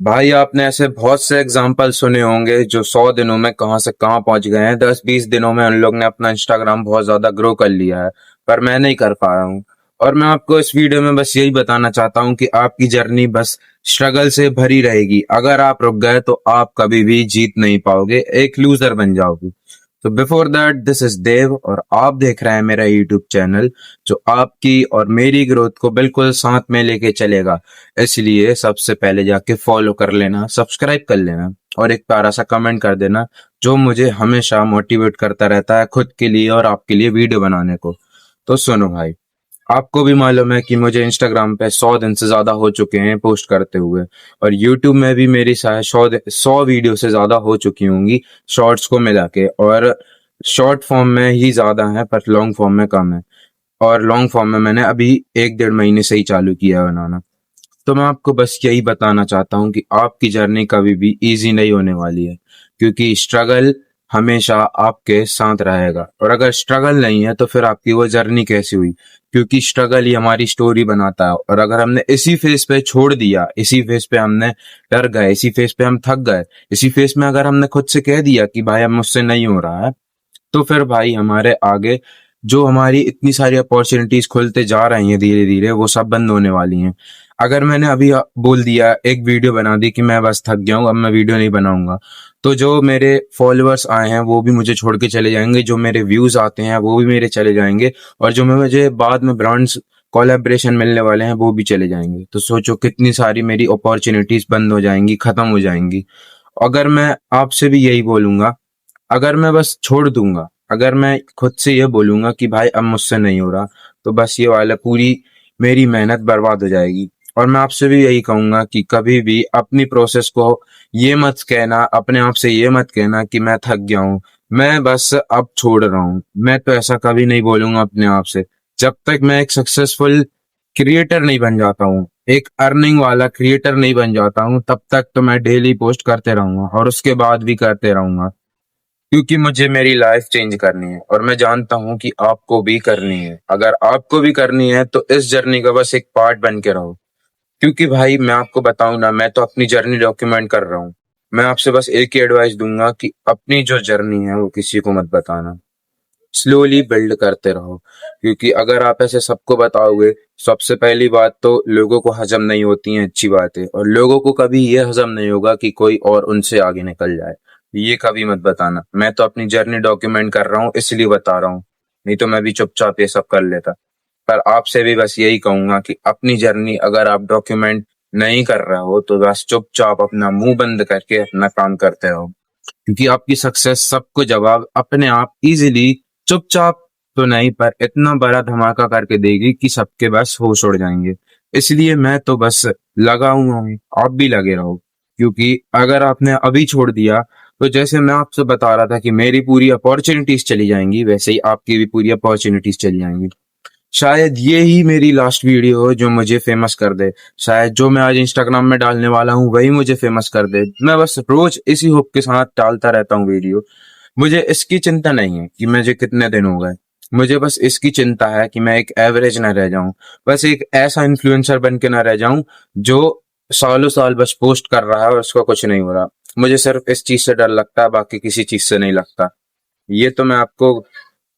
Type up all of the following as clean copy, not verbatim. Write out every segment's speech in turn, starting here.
भाई आपने ऐसे बहुत से एग्जाम्पल सुने होंगे जो 100 दिनों में कहां से कहां पहुंच गए हैं। 10-20 दिनों में उन लोग ने अपना इंस्टाग्राम बहुत ज्यादा ग्रो कर लिया है, पर मैं नहीं कर पा रहा हूं। और मैं आपको इस वीडियो में बस यही बताना चाहता हूं कि आपकी जर्नी बस स्ट्रगल से भरी रहेगी। अगर आप रुक गए तो आप कभी भी जीत नहीं पाओगे, एक लूजर बन जाओगे। तो बिफोर दैट, दिस इज देव और आप देख रहे हैं मेरा यूट्यूब चैनल जो आपकी और मेरी ग्रोथ को बिल्कुल साथ में लेके चलेगा। इसलिए सबसे पहले जाके फॉलो कर लेना, सब्सक्राइब कर लेना और एक प्यारा सा कमेंट कर देना जो मुझे हमेशा मोटिवेट करता रहता है खुद के लिए और आपके लिए वीडियो बनाने को। तो सुनो भाई, आपको भी मालूम है कि मुझे इंस्टाग्राम पे 100 दिन से ज्यादा हो चुके हैं पोस्ट करते हुए, और यूट्यूब में भी मेरी शायद 100 वीडियो से ज्यादा हो चुकी होंगी शॉर्ट्स को मिला के। और शॉर्ट फॉर्म में ही ज्यादा है पर लॉन्ग फॉर्म में कम है। और लॉन्ग फॉर्म में मैंने अभी 1-1.5 महीने से ही चालू किया है बनाना। तो मैं आपको बस यही बताना चाहता हूँ कि आपकी जर्नी कभी भी इजी नहीं होने वाली है, क्योंकि स्ट्रगल हमेशा आपके साथ रहेगा। और अगर स्ट्रगल नहीं है तो फिर आपकी वो जर्नी कैसी हुई, क्योंकि स्ट्रगल ही हमारी स्टोरी बनाता है। और अगर हमने इसी फेज पे छोड़ दिया, इसी फेज पे हमने डर गए, इसी फेज पे हम थक गए, इसी फेज में अगर हमने खुद से कह दिया कि भाई अब मुझसे नहीं हो रहा है, तो फिर भाई हमारे आगे जो हमारी इतनी सारी अपॉर्चुनिटीज खुलते जा रही हैं धीरे धीरे, वो सब बंद होने वाली हैं। अगर मैंने अभी बोल दिया, एक वीडियो बना दी कि मैं बस थक गया हूँ, अब मैं वीडियो नहीं बनाऊंगा, तो जो मेरे फॉलोअर्स आए हैं वो भी मुझे छोड़ के चले जाएंगे, जो मेरे व्यूज आते हैं वो भी मेरे चले जाएंगे, और जो मुझे बाद में ब्रांड्स कोलैबोरेशन मिलने वाले हैं वो भी चले जाएंगे। तो सोचो कितनी सारी मेरी अपॉर्चुनिटीज बंद हो जाएंगी, खत्म हो जाएंगी। अगर मैं आपसे भी यही बोलूंगा, अगर मैं बस छोड़ दूंगा, अगर मैं खुद से ये बोलूंगा कि भाई अब मुझसे नहीं हो रहा, तो बस ये वाला पूरी मेरी मेहनत बर्बाद हो जाएगी। और मैं आपसे भी यही कहूंगा कि कभी भी अपनी प्रोसेस को ये मत कहना, अपने आप से ये मत कहना कि मैं थक गया हूँ, मैं बस अब छोड़ रहा हूँ। मैं तो ऐसा कभी नहीं बोलूंगा अपने आप से। जब तक मैं एक सक्सेसफुल क्रिएटर नहीं बन जाता हूँ, एक अर्निंग वाला क्रिएटर नहीं बन जाता हूँ, तब तक तो मैं डेली पोस्ट करते रहूंगा और उसके बाद भी करते रहूंगा, क्योंकि मुझे मेरी लाइफ चेंज करनी है और मैं जानता हूँ कि आपको भी करनी है। अगर आपको भी करनी है तो इस जर्नी का बस एक पार्ट बन के रहो। क्योंकि भाई मैं आपको बताऊं ना, मैं तो अपनी जर्नी डॉक्यूमेंट कर रहा हूँ। मैं आपसे बस एक ही एडवाइस दूंगा कि अपनी जो जर्नी है वो किसी को मत बताना, स्लोली बिल्ड करते रहो। क्योंकि अगर आप ऐसे सबको बताओगे, सबसे पहली बात तो लोगों को हजम नहीं होती है अच्छी बातें, और लोगों को कभी ये हजम नहीं होगा कि कोई और उनसे आगे निकल जाए। ये कभी मत बताना। मैं तो अपनी जर्नी डॉक्यूमेंट कर रहा हूँ इसलिए बता रहा हूँ, नहीं तो मैं भी चुपचाप ये सब कर लेता। पर आपसे भी बस यही कहूंगा कि अपनी जर्नी अगर आप डॉक्यूमेंट नहीं कर रहे हो तो बस चुपचाप अपना मुंह बंद करके अपना काम करते रहो, क्योंकि आपकी सक्सेस सबको जवाब अपने आप इजीली, चुपचाप तो नहीं पर इतना बड़ा धमाका करके देगी कि सबके बस होश उड़ जाएंगे। इसलिए मैं तो बस लगा हुआ हूँ, आप भी लगे रहो। क्योंकि अगर आपने अभी छोड़ दिया तो जैसे मैं आपसे बता रहा था कि मेरी पूरी अपॉर्चुनिटीज चली जाएंगी, वैसे ही आपकी भी पूरी अपॉर्चुनिटीज चली जाएंगी। शायद ये ही मेरी लास्ट वीडियो हो जो मुझे फेमस कर दे। शायद जो मैं आज इंस्टाग्राम में डालने वाला हूँ वही मुझे फेमस कर दे। मैं बस रोज इसी होप के साथ डालता रहता हूँ वीडियो। मुझे इसकी चिंता नहीं है कि मुझे कितने दिन हो गए, मुझे बस इसकी चिंता है कि मैं एक एवरेज ना रह जाऊं, बस एक ऐसा इन्फ्लुएंसर बन के ना रह जाऊं जो सालों साल बस पोस्ट कर रहा है और उसका कुछ नहीं हो रहा। मुझे सिर्फ इस चीज से डर लगता है, बाकी किसी चीज से नहीं लगता। ये तो मैं आपको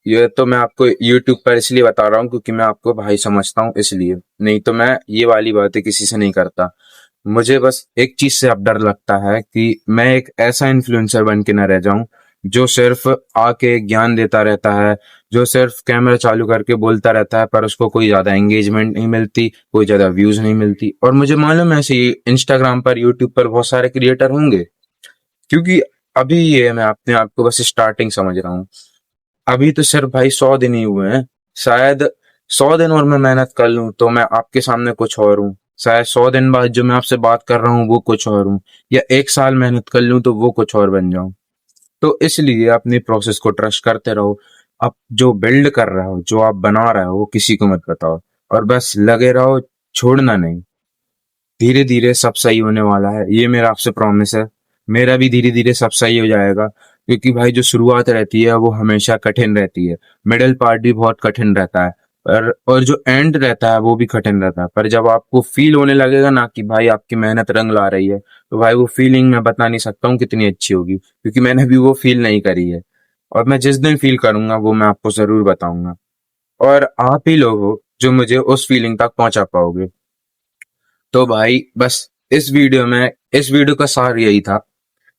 ये तो मैं आपको YouTube पर इसलिए बता रहा हूँ क्योंकि मैं आपको भाई समझता हूँ, इसलिए। नहीं तो मैं ये वाली बातें किसी से नहीं करता। मुझे बस एक चीज से अब डर लगता है कि मैं एक ऐसा इन्फ्लुएंसर बन के न रह जाऊं जो सिर्फ आके ज्ञान देता रहता है, जो सिर्फ कैमरा चालू करके बोलता रहता है पर उसको कोई ज्यादा एंगेजमेंट नहीं मिलती, कोई ज्यादा व्यूज नहीं मिलती। और मुझे मालूम है ऐसे इंस्टाग्राम पर, यूट्यूब पर बहुत सारे क्रिएटर होंगे, क्योंकि अभी ये मैं अपने आप को बस स्टार्टिंग समझ रहा हूँ। अभी तो सिर्फ भाई 100 दिन ही हुए हैं। शायद 100 दिन और मैं मेहनत कर लूं तो मैं आपके सामने कुछ और हूँ। शायद 100 दिन बाद जो मैं आपसे बात कर रहा हूँ वो कुछ और हूँ, या 1 साल मेहनत कर लूं तो वो कुछ और बन जाऊं। तो इसलिए अपनी प्रोसेस को ट्रस्ट करते रहो। आप जो बिल्ड कर रहे हो, जो आप बना रहे हो, वो किसी को मत बताओ और बस लगे रहो, छोड़ना नहीं। धीरे धीरे सब सही होने वाला है, ये मेरा आपसे प्रॉमिस है। मेरा भी धीरे धीरे सब सही हो जाएगा, क्योंकि भाई जो शुरुआत रहती है वो हमेशा कठिन रहती है, मिडिल पार्ट भी बहुत कठिन रहता है, और जो एंड रहता है वो भी कठिन रहता है, पर जब आपको फील होने लगेगा ना कि भाई आपकी मेहनत रंग ला रही है, तो भाई वो फीलिंग मैं बता नहीं सकता हूँ कितनी अच्छी होगी, क्योंकि मैंने भी वो फील नहीं करी है। और मैं जिस दिन फील करूंगा वो मैं आपको जरूर बताऊंगा, और आप ही लोग हो जो मुझे उस फीलिंग तक पहुंचा पाओगे। तो भाई बस इस वीडियो का सार यही था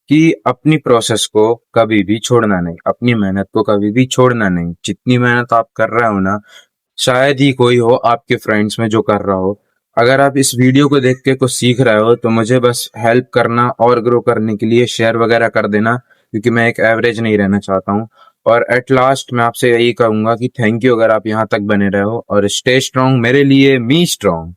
कि अपनी प्रोसेस को कभी भी छोड़ना नहीं, अपनी मेहनत को कभी भी छोड़ना नहीं। जितनी मेहनत आप कर रहे हो ना, शायद ही कोई हो आपके फ्रेंड्स में जो कर रहा हो। अगर आप इस वीडियो को देख के कुछ सीख रहे हो तो मुझे बस हेल्प करना और ग्रो करने के लिए शेयर वगैरह कर देना, क्योंकि मैं एक एवरेज नहीं रहना चाहता हूँ। और एट लास्ट मैं आपसे यही कहूंगा कि थैंक यू अगर आप यहाँ तक बने रहे हो, और स्टे स्ट्रांग, मेरे लिए मी स्ट्रांग।